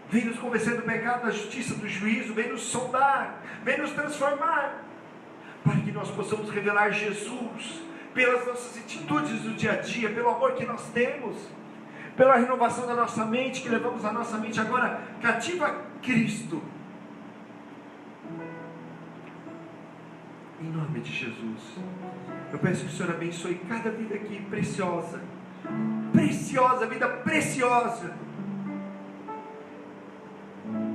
Vem nos convencer do pecado, da justiça, do juízo, vem nos sondar, vem nos transformar, para que nós possamos revelar Jesus, pelas nossas atitudes do dia a dia, pelo amor que nós temos, pela renovação da nossa mente, que levamos a nossa mente agora cativa a Cristo. Em nome de Jesus, eu peço que o Senhor abençoe cada vida aqui preciosa, preciosa, vida preciosa,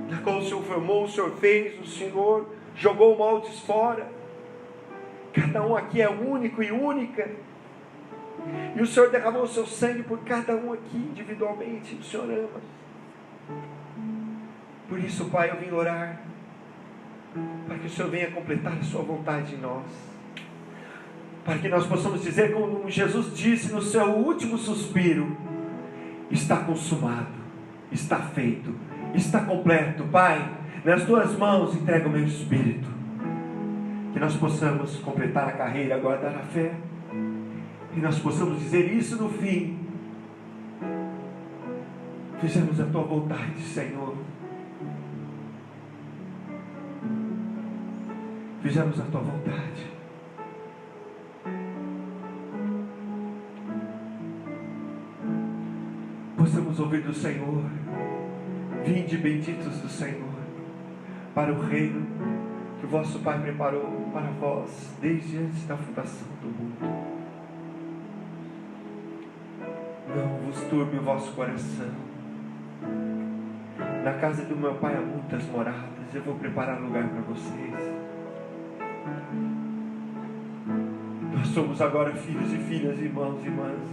na qual o Senhor formou, o Senhor fez, o Senhor jogou moldes fora. Cada um aqui é único e única, e o Senhor derramou o seu sangue por cada um aqui individualmente. O Senhor ama. Por isso, Pai, eu vim orar para que o Senhor venha completar a sua vontade em nós, para que nós possamos dizer como Jesus disse no seu último suspiro: está consumado, está feito, está completo. Pai, nas tuas mãos entrego o meu espírito. Que nós possamos completar a carreira agora na fé, e nós possamos dizer isso no fim: fizemos a tua vontade, Senhor, fizemos a tua vontade. Possamos ouvir do Senhor: vinde benditos do Senhor, para o reino que o vosso Pai preparou para vós desde antes da fundação do mundo. Não vos turbe o vosso coração. Na casa do meu Pai há muitas moradas, eu vou preparar lugar para vocês. Nós somos agora filhos e filhas, irmãos e irmãs,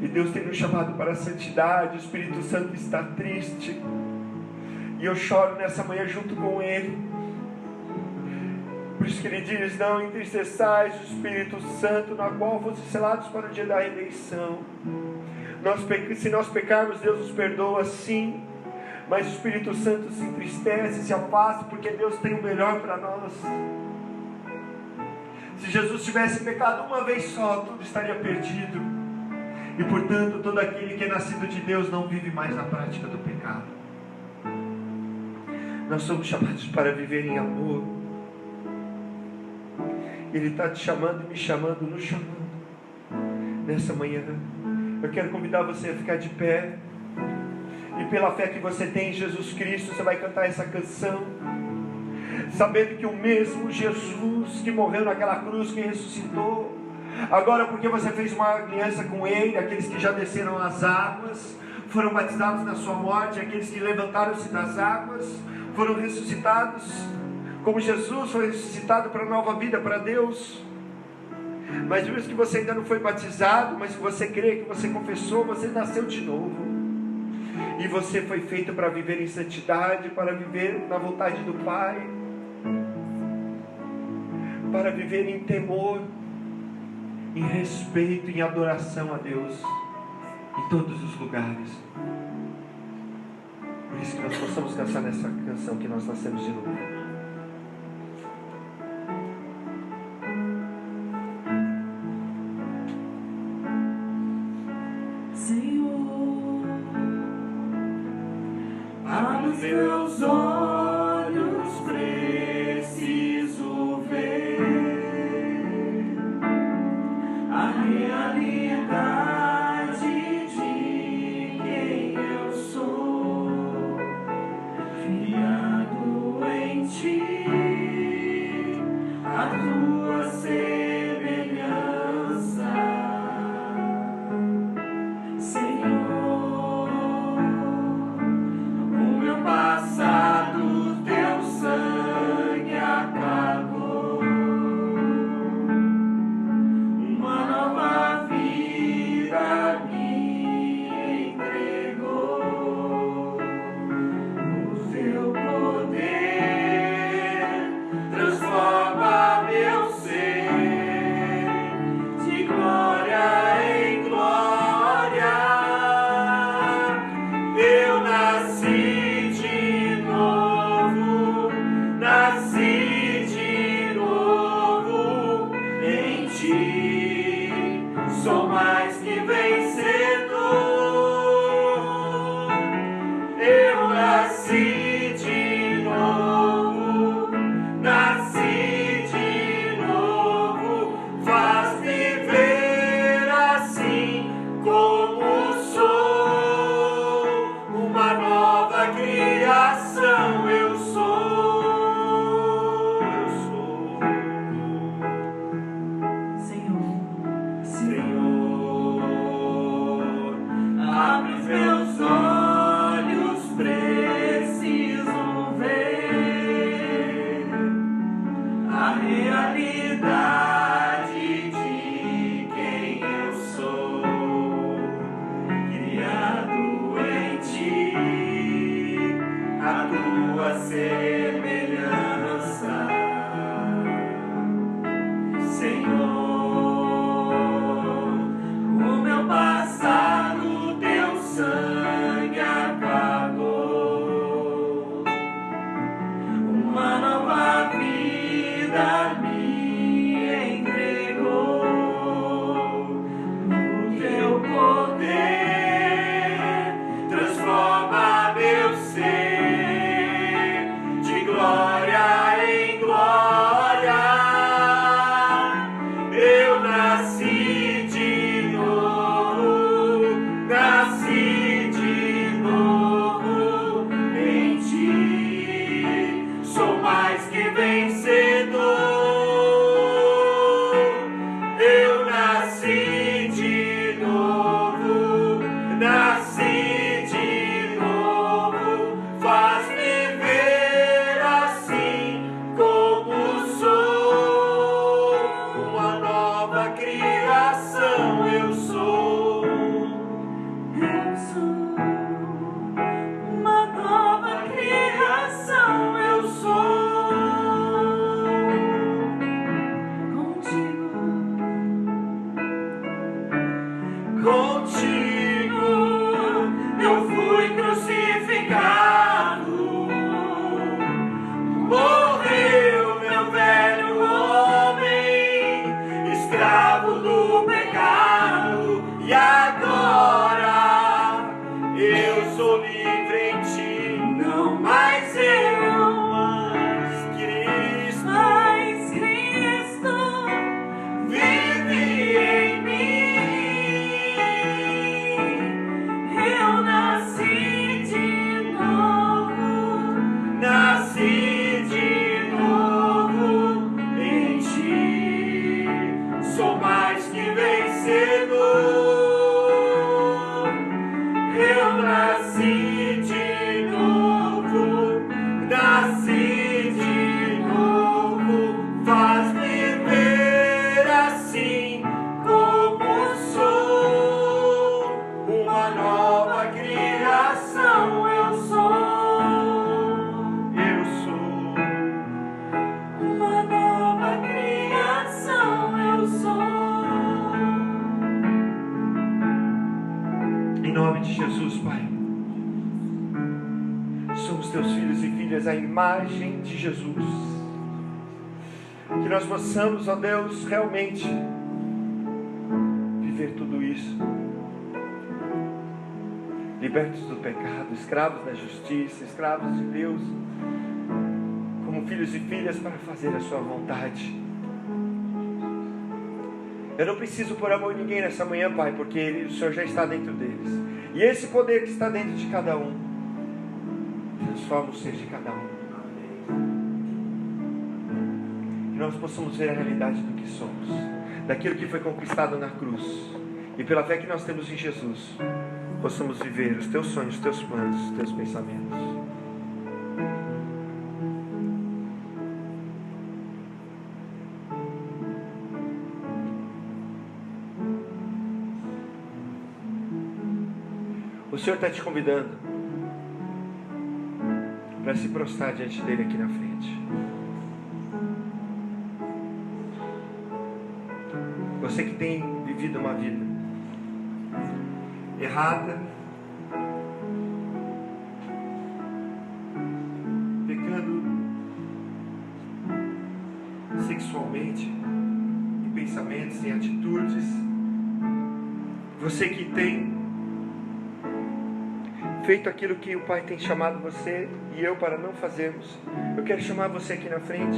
e Deus tem nos chamado para a santidade. O Espírito Santo está triste, e eu choro nessa manhã junto com Ele. Por isso que Ele diz: não entristeçais o Espírito Santo, na qual fossem selados para o dia da redenção. Se nós pecarmos, Deus nos perdoa, sim, mas o Espírito Santo se entristece, se afasta, porque Deus tem o melhor para nós. Se Jesus tivesse pecado uma vez só, tudo estaria perdido. E portanto, todo aquele que é nascido de Deus não vive mais na prática do pecado. Nós somos chamados para viver em amor. Ele está te chamando e me chamando, nos chamando. Nessa manhã, eu quero convidar você a ficar de pé, e pela fé que você tem em Jesus Cristo, você vai cantar essa canção, sabendo que o mesmo Jesus que morreu naquela cruz, que ressuscitou, agora porque você fez uma aliança com Ele, aqueles que já desceram as águas, foram batizados na sua morte, aqueles que levantaram-se das águas, foram ressuscitados, como Jesus foi ressuscitado para a nova vida, para Deus. Mas mesmo que você ainda não foi batizado, mas que você crê, que você confessou, você nasceu de novo, e você foi feito para viver em santidade, para viver na vontade do Pai, para viver em temor, em respeito, em adoração a Deus, em todos os lugares. Por isso que nós possamos cantar nessa canção que nós nascemos de novo. Meus olhos preciso ver a realidade de quem eu sou, criado em Ti, a Tua semelhança, Senhor. sou mais que vencedor. Eu nasci de novo, nasci de novo, faz viver assim como sou, uma nova criação eu sou, Senhor, abre os meus olhos, preciso ver a realidade de quem eu sou, criado em ti, a tua semelhança, Senhor. O meu passado, teu sangue apagou, uma nova vida me entregou, o teu poder transforma meu ser de glória em glória. Eu nasci de novo, nasci de novo em ti, sou mais que vencedor. Eu nasci de novo, nasci de novo, faz viver assim como sou, uma nova criação eu sou, uma nova criação eu sou. Contigo eu fui crucificado, morreu meu velho homem, escravo do pecado, e agora eu sou livre em ti, não mais eu, mas Cristo vive em mim. Eu nasci de novo, nasci de novo em ti, sou mais que vencedor. Eu nasci de novo, nasci de novo, faz viver assim como sou, uma nova criação eu sou, uma nova criação eu sou. Em nome de Jesus, Pai, somos teus filhos e filhas à imagem de Jesus. Que nós possamos, ó Deus, realmente viver tudo isso, libertos do pecado, escravos da justiça, escravos de Deus, como filhos e filhas para fazer a sua vontade. Eu não preciso pôr a mão em ninguém nessa manhã, Pai, porque o Senhor já está dentro deles. E esse poder que está dentro de cada um transforma o ser de cada um. Que nós possamos ver a realidade do que somos, daquilo que foi conquistado na cruz, e pela fé que nós temos em Jesus, possamos viver os teus sonhos, os teus planos, os teus pensamentos. O Senhor está te convidando para se prostrar diante dele aqui na frente. Você que tem vivido uma vida errada, pecando sexualmente, em pensamentos, em atitudes, Você que tem feito aquilo que o Pai tem chamado você e eu para não fazermos, eu quero chamar você aqui na frente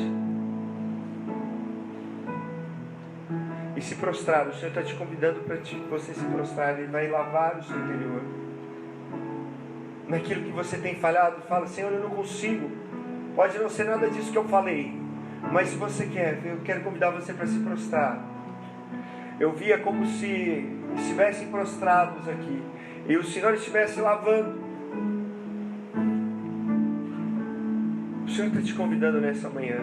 e se prostrar. O Senhor está te convidando para você se prostrar. Ele vai lavar o seu interior. Naquilo que você tem falhado, fala: Senhor, eu não consigo. Pode não ser nada disso que eu falei, mas se você quer, eu quero convidar você para se prostrar. Eu via como se estivessem prostrados aqui e o Senhor estivesse lavando. O Senhor está te convidando nessa manhã,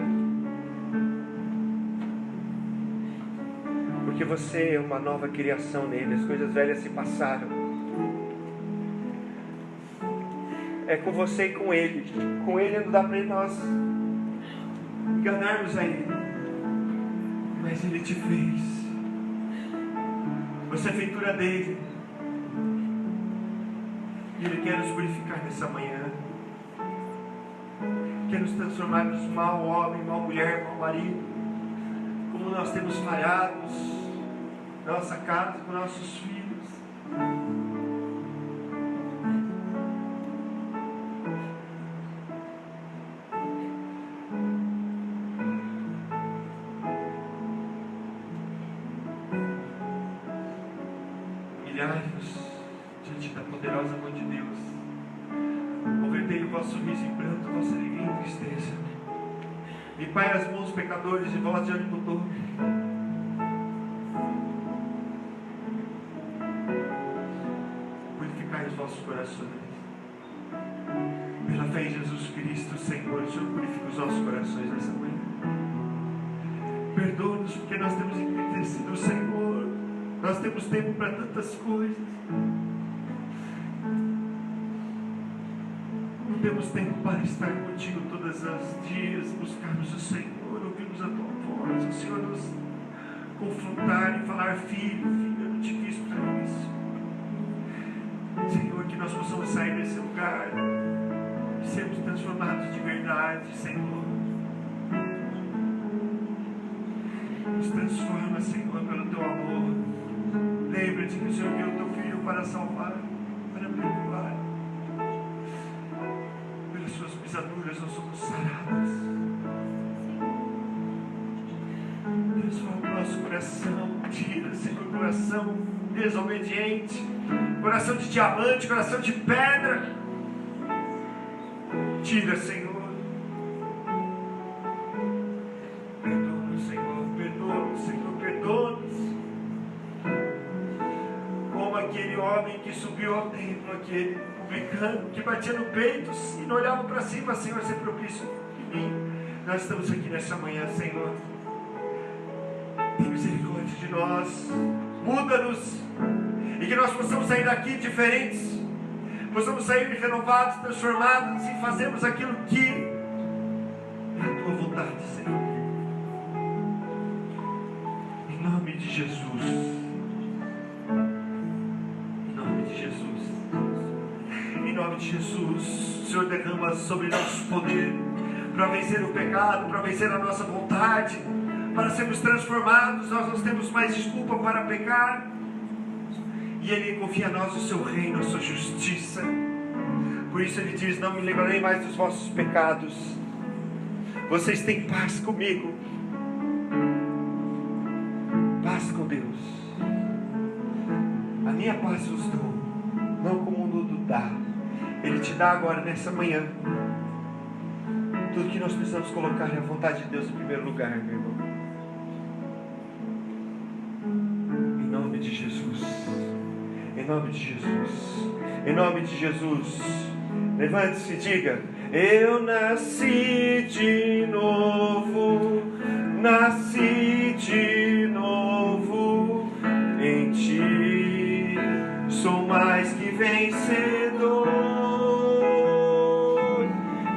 porque você é uma nova criação nele. As coisas velhas se passaram. É com você e com ele. Com ele não dá para nós enganarmos a ele, mas ele te fez. Você é feitura dele. E ele quer nos purificar nessa manhã. Quer nos transformarmos mal homem, mal mulher, mal marido. Como nós temos falhados na nossa casa, com nossos filhos. Humilhai-vos diante da poderosa mão de Deus. Convertei o vosso riso em pranto, vossa alegria em tristeza. Limpai as mãos, pecadores, e vós de ânimo dobre. Purificai os vossos corações. Pela fé em Jesus Cristo, Senhor, o Senhor purifica os nossos corações nessa manhã. Perdoa-nos porque nós temos entristecido o Senhor. Nós temos tempo para tantas coisas. Não temos tempo para estar contigo todos os dias, buscarmos o Senhor, ouvirmos a tua voz, o Senhor nos confrontar e falar: filho, filha, eu não te fiz para isso. Senhor, que nós possamos sair desse lugar e sermos transformados de verdade, Senhor. Nos transforma, Senhor, pelo teu amor. Lembra-te que o Senhor deu o teu Filho para salvar, para perdoar. Pelas suas pisaduras nós somos sarados. Transforma o nosso coração. Tira, Senhor, coração desobediente, coração de diamante, coração de pedra. Tira, Senhor. Perdoa-nos, Senhor. Perdoa-nos, Senhor. Perdoa-nos. Como aquele homem que subiu ao templo, aquele publicano que batia no peito e não olhava para cima: Senhor, ser propício em mim. Nós estamos aqui nessa manhã, Senhor. Tem misericórdia de nós. Muda-nos. E que nós possamos sair daqui diferentes. Possamos sair renovados, transformados e fazermos aquilo que é a tua vontade, Senhor. Em nome de Jesus. Em nome de Jesus. Em nome de Jesus. O Senhor derrama sobre nós poder para vencer o pecado, para vencer a nossa vontade, para sermos transformados. Nós não temos mais desculpa para pecar. E Ele confia a nós o seu reino, a sua justiça. Por isso Ele diz: não me lembrarei mais dos vossos pecados. Vocês têm paz comigo. Paz com Deus. A minha paz vos dou, não como o mundo dá. Ele te dá agora, nessa manhã. Tudo que nós precisamos colocar é a vontade de Deus em primeiro lugar, meu irmão. Em nome de Jesus. Em nome de Jesus. Em nome de Jesus. Levante-se e diga: eu nasci de novo. Nasci de novo em ti. Sou mais que vencedor.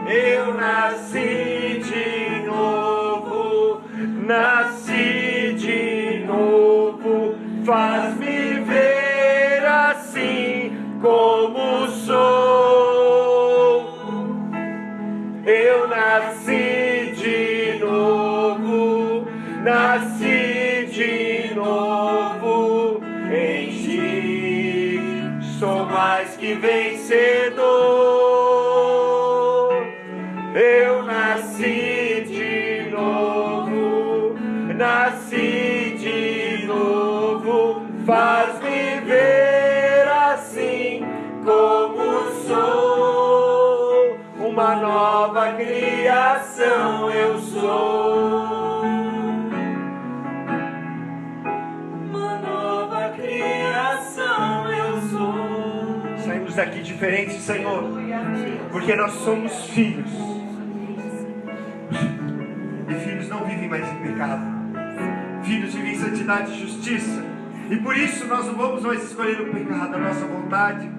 Eu nasci de novo. Nasci de novo. Faz-me ver assim como sou. Eu nasci de novo. Nasci de novo em ti. sou mais que vencedor. Eu nasci de novo, nasci de novo. Faz-me ver assim como sou. Uma nova criação eu sou. Uma nova criação eu sou. Saímos daqui diferentes, Senhor, porque nós somos filhos. E filhos não vivem mais em pecado. Filhos vivem em santidade e justiça. E por isso nós não vamos mais escolher o pecado, a nossa vontade,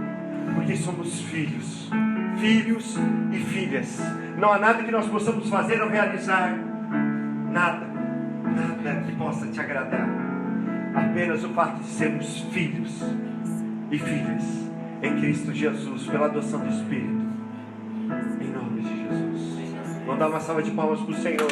porque somos filhos. Filhos e filhas. Não há nada que nós possamos fazer ou realizar. Nada que possa te agradar. Apenas o fato de sermos filhos e filhas em Cristo Jesus, pela adoção do Espírito. Em nome de Jesus. Vamos dar uma salva de palmas para o Senhor.